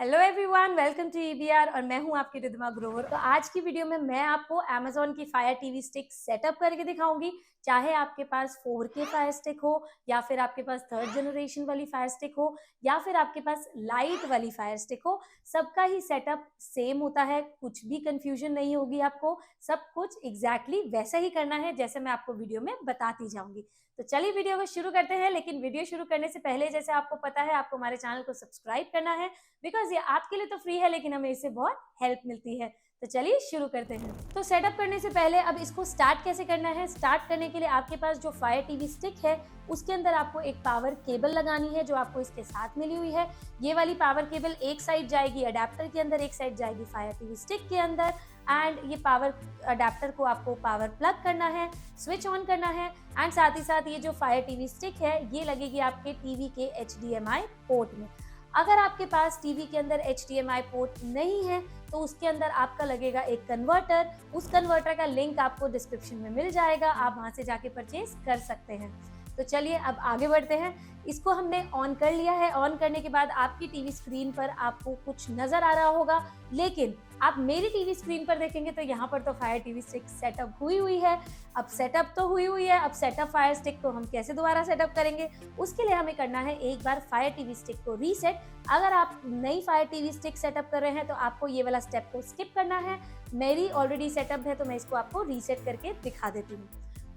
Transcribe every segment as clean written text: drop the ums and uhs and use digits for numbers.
Hello everyone, welcome to EBR और मैं हूं आपकी रिद्धिमा ग्रोवर। तो आज की वीडियो में मैं आपको अमेजोन की फायर टीवी स्टिक सेटअप करके दिखाऊंगी। चाहे आपके पास 4K फायर स्टिक हो या फिर आपके पास थर्ड जनरेशन वाली फायर स्टिक हो या फिर आपके पास लाइट वाली फायर स्टिक हो, सबका ही सेटअप सेम होता है। कुछ भी कंफ्यूजन नहीं होगी आपको, सब कुछ एग्जैक्टली वैसा ही करना है जैसे मैं आपको वीडियो में बताती जाऊंगी। तो चलिए वीडियो को शुरू करते हैं। लेकिन वीडियो शुरू करने से पहले, जैसे आपको पता है, आपको हमारे चैनल को सब्सक्राइब करना है, बिकॉज ये आपके लिए तो फ्री है लेकिन हमें इससे बहुत हेल्प मिलती है। तो चलिए शुरू करते हैं। तो सेटअप करने से पहले अब इसको स्टार्ट कैसे करना है। स्टार्ट करने के लिए आपके पास जो फायर टीवी स्टिक है उसके अंदर आपको एक पावर केबल लगानी है जो आपको इसके साथ मिली हुई है। ये वाली पावर केबल एक साइड जाएगी अडेप्टर के अंदर, एक साइड जाएगी फायर टीवी स्टिक के अंदर। एंड ये पावर अडेप्टर को आपको पावर प्लग करना है, स्विच ऑन करना है। एंड साथ ही साथ ये जो फायर टीवी स्टिक है ये लगेगी आपके टीवी के HDMI पोर्ट में। अगर आपके पास टीवी के अंदर HDMI पोर्ट नहीं है तो उसके अंदर आपका लगेगा एक कन्वर्टर। उस कन्वर्टर का लिंक आपको डिस्क्रिप्शन में मिल जाएगा, आप वहां से जाके परचेज कर सकते हैं। तो चलिए अब आगे बढ़ते हैं। इसको हमने ऑन कर लिया है। ऑन करने के बाद आपकी टीवी स्क्रीन पर आपको कुछ नजर आ रहा होगा, लेकिन आप मेरी टीवी स्क्रीन पर देखेंगे तो यहाँ पर तो फायर टीवी स्टिक सेटअप हुई है। अब सेटअप तो हुई है, अब सेटअप फायर स्टिक को हम कैसे दोबारा सेटअप करेंगे, उसके लिए हमें करना है एक बार फायर टीवी स्टिक को रीसेट। अगर आप नई फायर टीवी स्टिक सेटअप कर रहे हैं तो आपको ये वाला स्टेप को स्किप करना है। मेरी ऑलरेडी सेटअप है तो मैं इसको आपको रीसेट करके दिखा देती हूँ।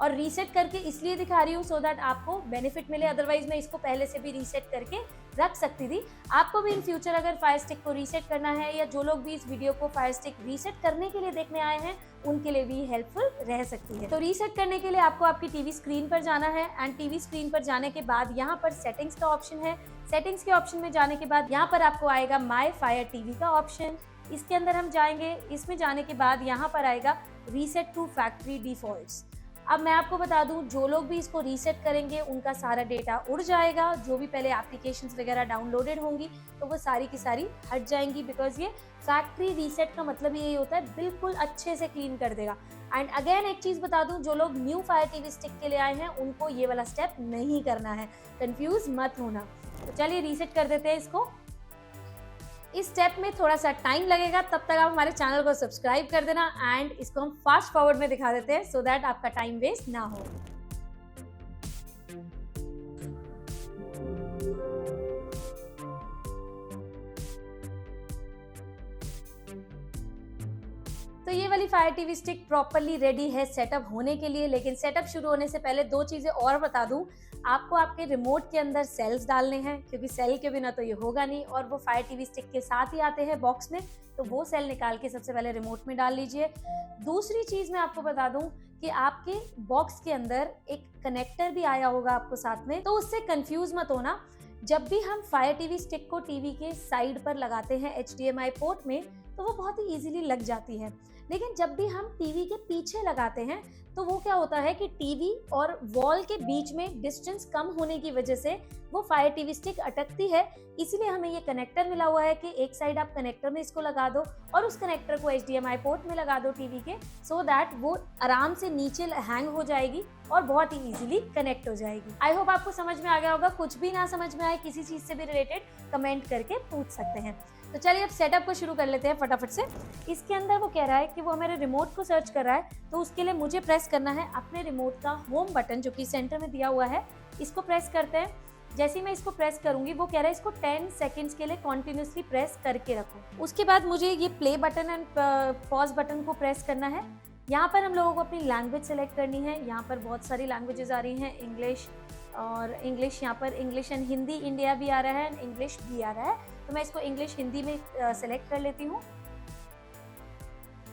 और रीसेट करके इसलिए दिखा रही हूँ सो दैट आपको बेनिफिट मिले, अदरवाइज मैं इसको पहले से भी रीसेट करके रख सकती थी। आपको भी इन फ्यूचर अगर फायर स्टिक को रीसेट करना है, या जो लोग भी इस वीडियो को फायर स्टिक रीसेट करने के लिए देखने आए हैं उनके लिए भी हेल्पफुल रह सकती है। तो रीसेट करने के लिए आपको आपकी टीवी स्क्रीन पर जाना है। एंड टीवी स्क्रीन पर जाने के बाद यहाँ पर सेटिंग्स का ऑप्शन है। सेटिंग्स के ऑप्शन में जाने के बाद यहाँ पर आपको आएगा माय फायर टीवी का ऑप्शन। इसके अंदर हम जाएंगे। इसमें जाने के बाद यहाँ पर आएगा रीसेट टू फैक्ट्री डिफॉल्ट्स। अब मैं आपको बता दूं, जो लोग भी इसको रीसेट करेंगे उनका सारा डेटा उड़ जाएगा। जो भी पहले एप्लीकेशंस वगैरह डाउनलोडेड होंगी तो वो सारी की सारी हट जाएंगी, बिकॉज ये फैक्ट्री रीसेट का मतलब यही होता है, बिल्कुल अच्छे से क्लीन कर देगा। एंड अगेन एक चीज बता दूं, जो लोग न्यू फायर टीवी स्टिक के लिए आए हैं उनको ये वाला स्टेप नहीं करना है, कंफ्यूज मत होना। तो चलिए रीसेट कर देते हैं इसको। इस स्टेप में थोड़ा सा टाइम लगेगा, तब तक आप हमारे चैनल को सब्सक्राइब कर देना। एंड इसको हम फास्ट फॉरवर्ड में दिखा देते हैं सो दैट आपका टाइम वेस्ट ना हो। तो ये वाली fire TV stick properly ready है सेटअप होने के लिए। लेकिन सेटअप शुरू होने से पहले दो चीजें और बता दूं। आपको आपके रिमोट के अंदर सेल्स डालने हैं, क्योंकि सेल के बिना तो ये होगा नहीं, और वो फायर टीवी स्टिक के साथ ही आते हैं बॉक्स में। तो वो सेल निकाल के सबसे पहले रिमोट में डाल लीजिए। दूसरी चीज मैं आपको बता दूं कि आपके बॉक्स के अंदर एक कनेक्टर भी आया होगा आपको साथ में, तो उससे कंफ्यूज मत होना। जब भी हम फायर टीवी स्टिक को टीवी के साइड पर लगाते हैं HDMI पोर्ट में, तो वो बहुत ही इजीली लग जाती है। लेकिन जब भी हम टीवी के पीछे लगाते हैं तो वो क्या होता है कि टीवी और वॉल के बीच में डिस्टेंस कम होने की वजह से वो फायर टीवी स्टिक अटकती है। इसीलिए हमें ये कनेक्टर मिला हुआ है कि एक साइड आप कनेक्टर में इसको लगा दो और उस कनेक्टर को HDMI पोर्ट में लगा दो टीवी के, सो दैट वो आराम से नीचे हैंग हो जाएगी और बहुत ही इजीली कनेक्ट हो जाएगी। आई होप आपको समझ में आ गया होगा। कुछ भी ना समझ में आए, किसी चीज से भी रिलेटेड कमेंट करके पूछ सकते हैं। तो चलिए अब सेटअप को शुरू कर लेते हैं फटाफट से। इसके अंदर वो कह रहा है कि वो मेरे रिमोट को सर्च कर रहा है, तो उसके लिए मुझे प्रेस करना है अपने रिमोट का होम बटन जो कि सेंटर में दिया हुआ है। इसको प्रेस करते हैं। जैसे ही मैं इसको प्रेस करूंगी, वो कह रहा है इसको 10 सेकंड्स के लिए कॉन्टिन्यूसली प्रेस करके रखो। उसके बाद मुझे ये play button and pause button को प्रेस करना है। यहाँ पर हम लोगों को अपनी लैंग्वेज सेलेक्ट करनी है। यहाँ पर बहुत सारी लैंग्वेजेस आ रही हैं, इंग्लिश और इंग्लिश, यहाँ पर इंग्लिश एंड हिंदी इंडिया भी आ रहा है, इंग्लिश भी आ रहा है। तो मैं इसको इंग्लिश हिंदी में सेलेक्ट कर लेती हूँ।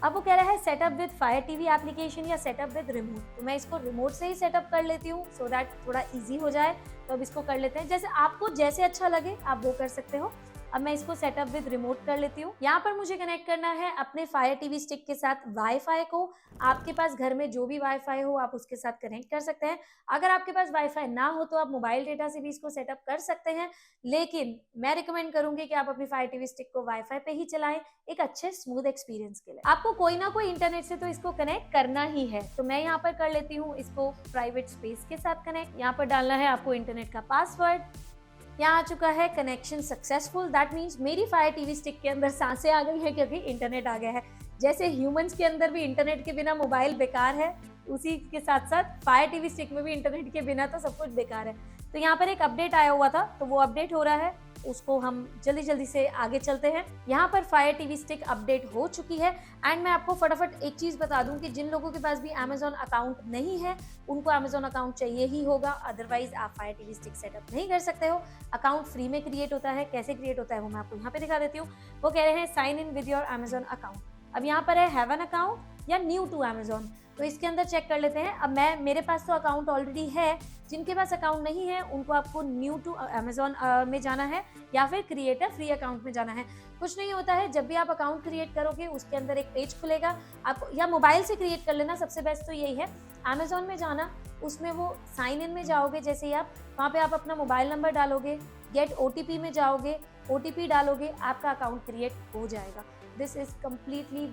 अब वो कह रहा है setup with fire TV application या सेटअप विद रिमोट, तो मैं इसको रिमोट से ही सेटअप कर लेती हूँ सो दैट थोड़ा इजी हो जाए। तो अब इसको कर लेते हैं, जैसे आपको जैसे अच्छा लगे आप वो कर सकते हो। अब मैं इसको सेटअप विद रिमोट कर लेती हूँ। यहाँ पर मुझे कनेक्ट करना है अपने फायर टीवी स्टिक के साथ वाईफाई को। आपके पास घर में जो भी वाईफाई हो आप उसके साथ कनेक्ट कर सकते हैं। अगर आपके पास वाईफाई ना हो तो आप मोबाइल डेटा से भी इसको सेटअप कर सकते हैं, लेकिन मैं रिकमेंड करूंगी कि आप अपनी फायर टीवी स्टिक को वाईफाई पे ही चलाएं, एक अच्छे स्मूथ एक्सपीरियंस के लिए। आपको कोई ना कोई इंटरनेट से तो इसको कनेक्ट करना ही है। तो मैं यहाँ पर कर लेती हूँ इसको प्राइवेट स्पेस के साथ कनेक्ट। यहाँ पर डालना है आपको इंटरनेट का पासवर्ड। यहाँ आ चुका है कनेक्शन सक्सेसफुल, दैट मीन्स मेरी फायर टीवी स्टिक के अंदर सांसें आ गई है क्योंकि इंटरनेट आ गया है। जैसे ह्यूमंस के अंदर भी इंटरनेट के बिना मोबाइल बेकार है, उसी के साथ साथ फायर टीवी स्टिक में भी इंटरनेट के बिना तो सब कुछ बेकार है। तो यहाँ पर एक अपडेट आया हुआ था, तो वो अपडेट हो रहा है, उसको हम जल्दी जल्दी से आगे चलते हैं। यहाँ पर फायर टीवी स्टिक अपडेट हो चुकी है। एंड मैं आपको फटाफट एक चीज़ बता दूं कि जिन लोगों के पास भी अमेजोन अकाउंट नहीं है उनको अमेजोन अकाउंट चाहिए ही होगा, अदरवाइज आप फायर टीवी स्टिक सेटअप नहीं कर सकते हो। अकाउंट फ्री में क्रिएट होता है, कैसे क्रिएट होता है वो मैं आपको यहाँ पे दिखा देती हूँ। वो कह रहे हैं sign in with your Amazon account. अब यहाँ पर है हैव एन अकाउंट या न्यू टू अमेजोन, तो इसके अंदर चेक कर लेते हैं। अब मेरे पास तो अकाउंट ऑलरेडी है, जिनके पास अकाउंट नहीं है उनको आपको न्यू टू अमेजोन में जाना है या फिर क्रिएट अ फ्री अकाउंट में जाना है। कुछ नहीं होता है, जब भी आप अकाउंट क्रिएट करोगे उसके अंदर एक पेज खुलेगा, आप या मोबाइल से क्रिएट कर लेना, सबसे बेस्ट तो यही है। अमेजोन में जाना, उसमें वो साइन इन में जाओगे, जैसे ही आप वहाँ पे आप अपना मोबाइल नंबर डालोगे, गेट OTP में जाओगे, OTP डालोगे, आपका अकाउंट क्रिएट हो जाएगा। This is completely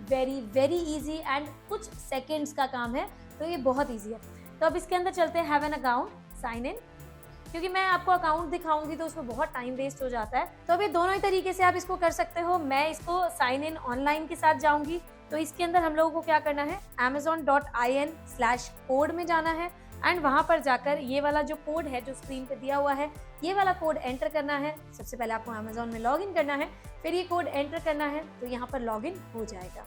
very easy and कुछ सेकेंड्स का काम है, तो ये बहुत ईजी है। तो अब इसके अंदर चलते हैं have an account, sign in, क्योंकि मैं आपको अकाउंट दिखाऊंगी तो उसमें बहुत टाइम वेस्ट हो जाता है। तो अभी दोनों ही तरीके से आप इसको कर सकते हो। मैं इसको साइन इन ऑनलाइन के साथ जाऊंगी, तो इसके अंदर हम लोगों को क्या करना है, amazon.in/code में जाना है एंड वहां पर जाकर ये वाला जो कोड है जो स्क्रीन पे दिया हुआ है, ये वाला कोड एंटर करना है। सबसे पहले आपको अमेजोन में लॉगिन करना है, फिर ये कोड एंटर करना है, तो यहाँ पर लॉगिन हो जाएगा।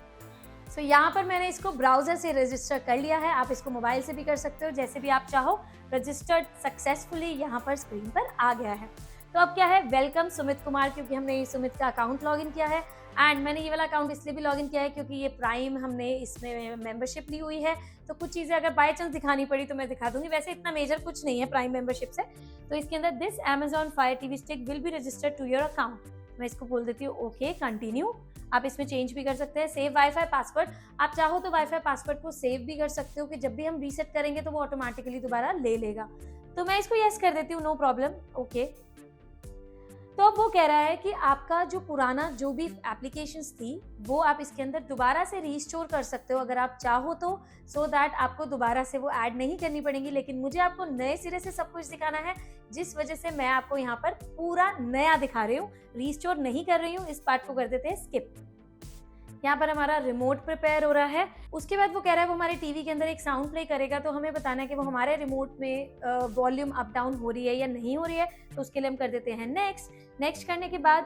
सो यहाँ पर मैंने इसको ब्राउजर से रजिस्टर कर लिया है, आप इसको मोबाइल से भी कर सकते हो, जैसे भी आप चाहो। रजिस्टर्ड सक्सेसफुली यहाँ पर स्क्रीन पर आ गया है। तो अब क्या है, वेलकम सुमित कुमार, क्योंकि हमने सुमित का अकाउंट लॉगिन किया है। एंड मैंने ये वाला अकाउंट इसलिए भी लॉगिन किया है क्योंकि ये प्राइम हमने इसमें मेंबरशिप ली हुई है, तो कुछ चीज़ें अगर बाय चांस दिखानी पड़ी तो मैं दिखा दूंगी। वैसे इतना मेजर कुछ नहीं है प्राइम मेंबरशिप से। तो इसके अंदर this Amazon Fire TV stick will be registered to your account, मैं इसको बोल देती हूँ ओके कंटिन्यू। आप इसमें चेंज भी कर सकते हैं, सेव वाईफाई पासवर्ड, आप चाहो तो वाईफाई पासवर्ड को सेव भी कर सकते हो कि जब भी हम रीसेट करेंगे तो वो ऑटोमेटिकली दोबारा ले लेगा। तो मैं इसको यस कर देती हूँ, नो प्रॉब्लम, ओके। तो अब वो कह रहा है कि आपका जो पुराना जो भी एप्लीकेशंस थी वो आप इसके अंदर दोबारा से रीस्टोर कर सकते हो अगर आप चाहो तो, सो दैट आपको दोबारा से वो ऐड नहीं करनी पड़ेगी। लेकिन मुझे आपको नए सिरे से सब कुछ दिखाना है, जिस वजह से मैं आपको यहाँ पर पूरा नया दिखा रही हूँ, रीस्टोर नहीं कर रही हूँ। इस पार्ट को कर देते हैं स्किप। यहाँ पर हमारा रिमोट प्रिपेयर हो रहा है। उसके बाद वो कह रहा है वो हमारे टीवी के अंदर एक साउंड प्ले करेगा, तो हमें बताना है कि वो हमारे रिमोट में वॉल्यूम अप डाउन हो रही है या नहीं हो रही है। तो उसके लिए हम कर देते हैं नेक्स्ट। नेक्स्ट करने के बाद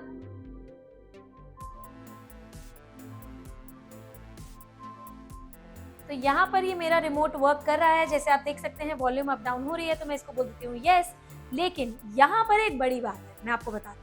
तो यहाँ पर ये मेरा रिमोट वर्क कर रहा है, जैसे आप देख सकते हैं वॉल्यूम अप डाउन हो रही है, तो मैं इसको बोल देती हूँ यस। लेकिन यहाँ पर एक बड़ी बात है, मैं आपको बताती हूँ।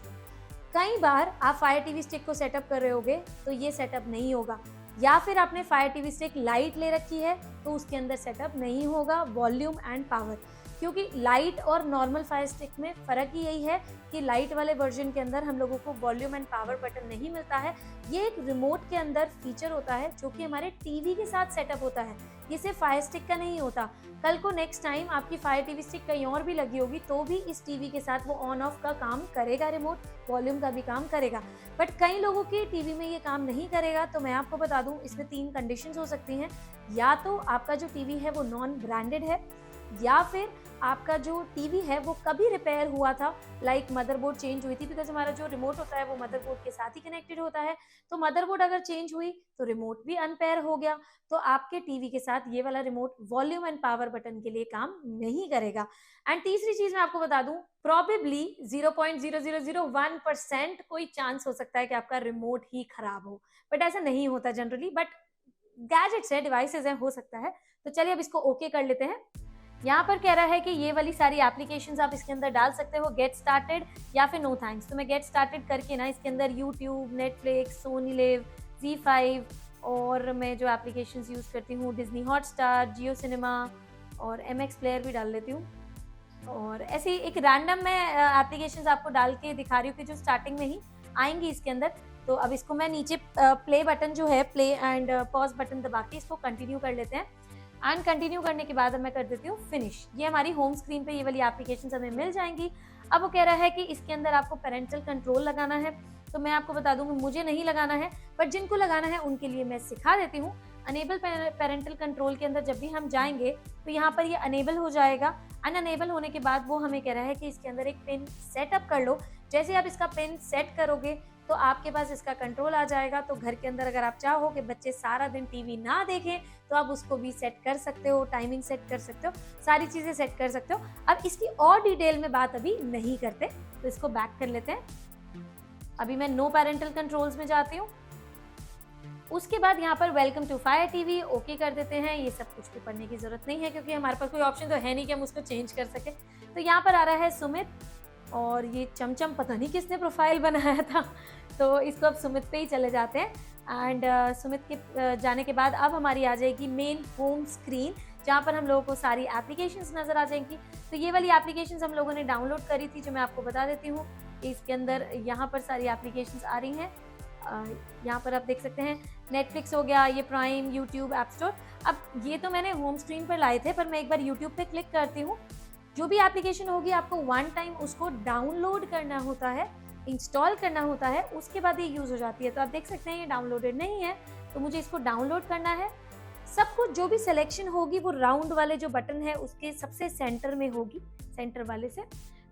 कई बार आप फायर टीवी स्टिक को सेटअप कर रहे होगे तो ये सेटअप नहीं होगा, या फिर आपने फायर टीवी स्टिक लाइट ले रखी है तो उसके अंदर सेटअप नहीं होगा वॉल्यूम एंड पावर। क्योंकि लाइट और नॉर्मल फायर स्टिक में फ़र्क ही यही है कि लाइट वाले वर्जन के अंदर हम लोगों को वॉल्यूम एंड पावर बटन नहीं मिलता है। ये एक रिमोट के अंदर फीचर होता है जो कि हमारे टीवी के साथ सेटअप होता है, ये सिर्फ फायर स्टिक का नहीं होता। कल को नेक्स्ट टाइम आपकी फायर टीवी स्टिक कहीं और भी लगी होगी तो भी इस टीवी के साथ वो ऑन ऑफ का काम करेगा, रिमोट वॉल्यूम का भी काम करेगा। बट कई लोगों के टीवी में ये काम नहीं करेगा। तो मैं आपको बता दूं, इसमें 3 कंडीशंस हो सकती हैं। या तो आपका जो टीवी है वो नॉन ब्रांडेड है, या फिर आपका जो टीवी है वो कभी रिपेयर हुआ था, लाइक मदरबोर्ड चेंज हुई थी, बिकॉज हमारा जो रिमोट होता है वो मदरबोर्ड के साथ ही कनेक्टेड होता है। तो मदरबोर्ड अगर चेंज हुई तो रिमोट भी अनपेयर हो गया, तो आपके टीवी के साथ ये वाला remote volume and power button के लिए काम नहीं करेगा। एंड तीसरी चीज मैं आपको बता दूं, प्रॉबेबली 0.0001% कोई चांस हो सकता है कि आपका रिमोट ही खराब हो, बट ऐसा नहीं होता जनरली। बट गैजेट्स है, डिवाइसेस है, हो सकता है। तो चलिए अब इसको ओके कर लेते हैं। यहाँ पर कह रहा है कि ये वाली सारी एप्लीकेशंस आप इसके अंदर डाल सकते हो, गेट स्टार्टेड या फिर नो थैंक्स। तो मैं गेट स्टार्टेड करके ना इसके अंदर YouTube, Netflix, Soni live, Z5 और मैं जो एप्लीकेशंस यूज़ करती हूँ डिज्नी हॉटस्टार, जियो सिनेमा और MX प्लेयर भी डाल लेती हूँ। और ऐसी एक रैंडम मैं एप्लीकेशंस आपको डाल के दिखा रही हूँ कि जो स्टार्टिंग में ही आएंगी इसके अंदर। तो अब इसको मैं नीचे प्ले बटन जो है, प्ले एंड पॉज बटन दबा के इसको कंटिन्यू कर लेते हैं। एंड कंटिन्यू करने के बाद मैं कर देती हूँ फिनिश। ये हमारी होम स्क्रीन पे ये वाली एप्लीकेशन हमें मिल जाएंगी। अब वो कह रहा है कि इसके अंदर आपको पेरेंटल कंट्रोल लगाना है, तो मैं आपको बता दूंगी मुझे नहीं लगाना है, बट जिनको लगाना है उनके लिए मैं सिखा देती हूँ। अनेबल पेरेंटल कंट्रोल के अंदर जब भी हम जाएंगे तो यहाँ पर ये अनेबल हो जाएगा। अनअनेबल होने के बाद वो हमें कह रहा है कि इसके अंदर एक पिन सेटअप कर लो। जैसे आप इसका पिन सेट करोगे तो आपके पास इसका कंट्रोल आ जाएगा। तो घर के अंदर अगर आप चाहो कि बच्चे सारा दिन टीवी ना देखें तो आप उसको भी सेट कर सकते हो, टाइमिंग सेट कर सकते हो, सारी चीज़ें सेट कर सकते हो। अब इसकी और डिटेल में बात अभी नहीं करते, तो इसको बैक कर लेते हैं। अभी मैं नो पेरेंटल कंट्रोल्स में जाती हूँ। उसके बाद यहाँ पर welcome to Fire TV okay कर देते हैं। ये सब कुछ भी पढ़ने की जरूरत नहीं है क्योंकि हमारे पास कोई ऑप्शन तो है नहीं कि हम उसको चेंज कर सके। तो यहाँ पर आ रहा है सुमित, और ये चमचम पता नहीं किसने प्रोफाइल बनाया था, तो इसको अब सुमित पे ही चले जाते हैं। एंड सुमित के जाने के बाद अब हमारी आ जाएगी मेन होम स्क्रीन, जहाँ पर हम लोगों को सारी एप्लीकेशंस नज़र आ जाएंगी। तो ये वाली एप्लीकेशंस हम लोगों ने डाउनलोड करी थी, जो मैं आपको बता देती हूँ। इसके अंदर यहाँ पर सारी एप्लीकेशंस आ रही हैं। यहाँ पर आप देख सकते हैं नेटफ्लिक्स हो गया, ये प्राइम, यूट्यूब, ऐप स्टोर। अब ये तो मैंने होम स्क्रीन पर लाए थे, पर मैं एक बार यूट्यूब पे क्लिक करती हूँ। जो भी एप्लीकेशन होगी आपको वन टाइम उसको डाउनलोड करना होता है, इंस्टॉल करना होता है, उसके बाद ये यूज़ हो जाती है। तो आप देख सकते हैं ये डाउनलोडेड नहीं है, तो मुझे इसको डाउनलोड करना है। सब कुछ जो भी सिलेक्शन होगी वो राउंड वाले जो बटन है उसके सबसे सेंटर में होगी, सेंटर वाले से।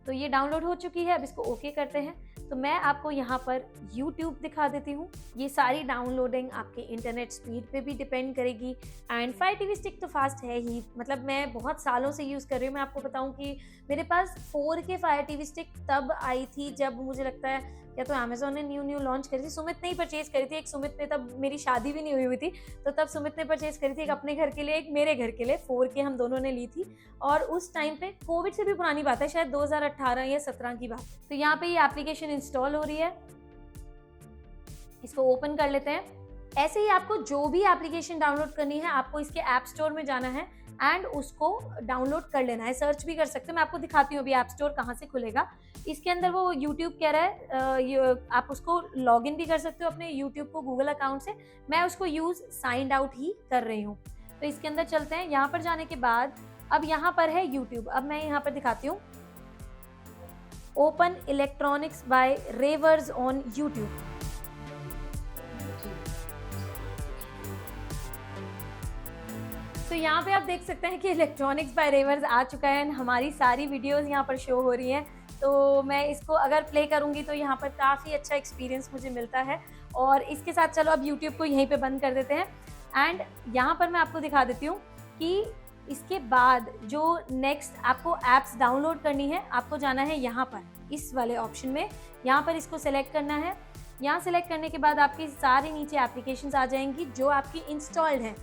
तो ये डाउनलोड हो चुकी है, अब इसको ओके करते हैं। तो मैं आपको यहाँ पर YouTube दिखा देती हूँ। ये सारी डाउनलोडिंग आपके इंटरनेट स्पीड पे भी डिपेंड करेगी। एंड फायर टीवी स्टिक तो फास्ट है ही, मतलब मैं बहुत सालों से यूज़ कर रही हूँ। मैं आपको बताऊँ कि मेरे पास 4K फायर टीवी स्टिक तब आई थी जब मुझे लगता है या तो अमेजोन ने न्यू लॉन्च करी थी। सुमित ने ही परचेज करी थी, एक सुमित ने, तब मेरी शादी भी नहीं हुई थी, तो तब सुमित ने परचेज करी थी, एक अपने घर के लिए, एक मेरे घर के लिए। 4K हम दोनों ने ली थी, और उस टाइम पे कोविड से भी पुरानी बात है, शायद 2018 या 17 की बात। तो यहाँ पे ये एप्लीकेशन इंस्टॉल हो रही है, इसको ओपन कर लेते हैं। ऐसे ही आपको जो भी एप्लीकेशन डाउनलोड करनी है आपको इसके ऐप स्टोर में जाना है एंड उसको डाउनलोड कर लेना है। सर्च भी कर सकते हैं, मैं आपको दिखाती हूँ अभी ऐप स्टोर कहाँ से खुलेगा। इसके अंदर वो यूट्यूब कह रहा है, आप उसको लॉगिन भी कर सकते हो अपने यूट्यूब को गूगल अकाउंट से। मैं उसको यूज़ साइंड आउट ही कर रही हूँ। तो इसके अंदर चलते हैं। यहाँ पर जाने के बाद अब यहाँ पर है यूट्यूब। अब मैं यहाँ पर दिखाती हूँ, open electronics by Revers on YouTube. तो यहाँ पे आप देख सकते हैं कि इलेक्ट्रॉनिक्स बाय रेवर्स आ चुका है। हमारी सारी वीडियोस यहाँ पर शो हो रही हैं। तो मैं इसको अगर प्ले करूँगी तो यहाँ पर काफ़ी अच्छा एक्सपीरियंस मुझे मिलता है। और इसके साथ चलो अब यूट्यूब को यहीं पे बंद कर देते हैं। एंड यहाँ पर मैं आपको दिखा देती हूँ कि इसके बाद जो नेक्स्ट आपको ऐप्स डाउनलोड करनी है, आपको जाना है यहाँ पर इस वाले ऑप्शन में। यहाँ पर इसको सेलेक्ट करना है। यहाँ सेलेक्ट करने के बाद आपकी सारी नीचे एप्लीकेशंस आ जाएंगी जो आपकी इंस्टॉल्ड हैं।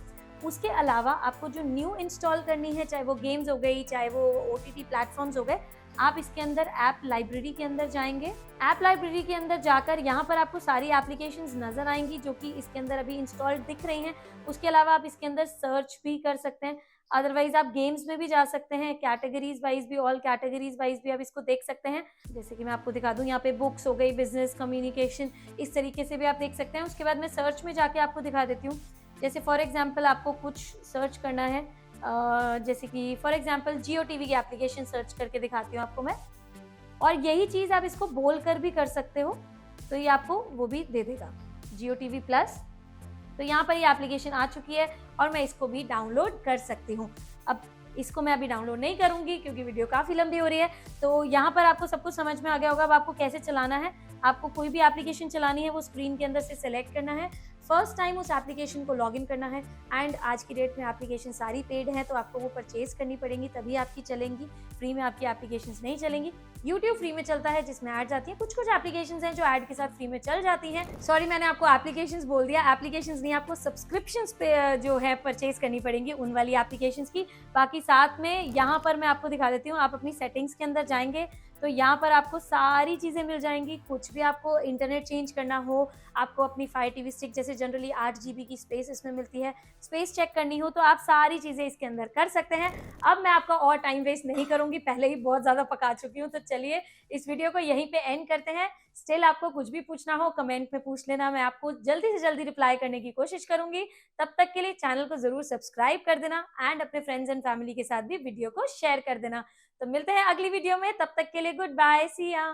उसके अलावा आपको जो न्यू इंस्टॉल करनी है, चाहे वो गेम्स हो गई, चाहे वो OTT प्लेटफॉर्म्स हो गए, आप इसके अंदर ऐप लाइब्रेरी के अंदर जाएंगे। ऐप लाइब्रेरी के अंदर जाकर यहाँ पर आपको सारी एप्लीकेशंस नज़र आएंगी जो कि इसके अंदर अभी इंस्टॉल्ड दिख रही हैं। उसके अलावा आप इसके अंदर सर्च भी कर सकते हैं। अदरवाइज आप गेम्स में भी जा सकते हैं, कैटेगरीज वाइज भी, ऑल कैटेगरीज वाइज भी आप इसको देख सकते हैं। जैसे कि मैं आपको दिखा दूं, यहाँ पे बुक्स हो गई, बिजनेस, कम्युनिकेशन, इस तरीके से भी आप देख सकते हैं। उसके बाद मैं सर्च में जाके आपको दिखा देती हूँ। जैसे फॉर एग्जांपल आपको कुछ सर्च करना है, जैसे कि फॉर एग्जांपल जियो टीवी की एप्लीकेशन सर्च करके दिखाती हूँ आपको मैं। और यही चीज़ आप इसको बोल कर भी कर सकते हो, तो ये आपको वो भी दे देगा, जियो टीवी प्लस। तो यहाँ पर ये एप्लीकेशन आ चुकी है और मैं इसको भी डाउनलोड कर सकती हूँ। अब इसको मैं अभी डाउनलोड नहीं करूँगी क्योंकि वीडियो काफ़ी लंबी हो रही है। तो यहाँ पर आपको सब कुछ समझ में आ गया होगा अब आपको कैसे चलाना है। आपको कोई भी एप्लीकेशन चलानी है वो स्क्रीन के अंदर से सेलेक्ट करना है, फर्स्ट टाइम उस एप्लीकेशन को लॉगिन करना है। एंड आज की डेट में एप्लीकेशन सारी पेड हैं, तो आपको वो परचेज करनी पड़ेंगी तभी आपकी चलेंगी। फ्री में आपकी एप्लीकेशंस नहीं चलेंगी। यूट्यूब फ्री में चलता है जिसमें ऐड जाती है। कुछ कुछ एप्लीकेशंस हैं जो ऐड के साथ फ्री में चल जाती हैं। सॉरी, मैंने आपको एप्लीकेशंस बोल दिया, एप्लीकेशंस नहीं, आपको सब्सक्रिप्शंस पे जो है परचेज करनी पड़ेंगी उन वाली एप्लीकेशंस की। बाकी साथ में यहाँ पर मैं आपको दिखा देती हूँ, आप अपनी सेटिंग्स के अंदर जाएंगे तो यहाँ पर आपको सारी चीज़ें मिल जाएंगी। कुछ भी आपको इंटरनेट चेंज करना हो, आपको अपनी फायर टीवी स्टिक जैसे जनरली 8 GB की स्पेस इसमें मिलती है, स्पेस चेक करनी हो तो आप सारी चीज़ें इसके अंदर कर सकते हैं। अब मैं आपका और टाइम वेस्ट नहीं करूँगी, पहले ही बहुत ज़्यादा पका चुकी हूँ। तो चलिए इस वीडियो को यहीं पे एंड करते हैं। स्टिल आपको कुछ भी पूछना हो कमेंट में पूछ लेना, मैं आपको जल्दी से जल्दी रिप्लाई करने की कोशिश करूँगी। तब तक के लिए चैनल को ज़रूर सब्सक्राइब कर देना एंड अपने फ्रेंड्स एंड फैमिली के साथ भी वीडियो को शेयर कर देना। तो मिलते हैं अगली वीडियो में, तब तक के लिए गुड बाय, सी या।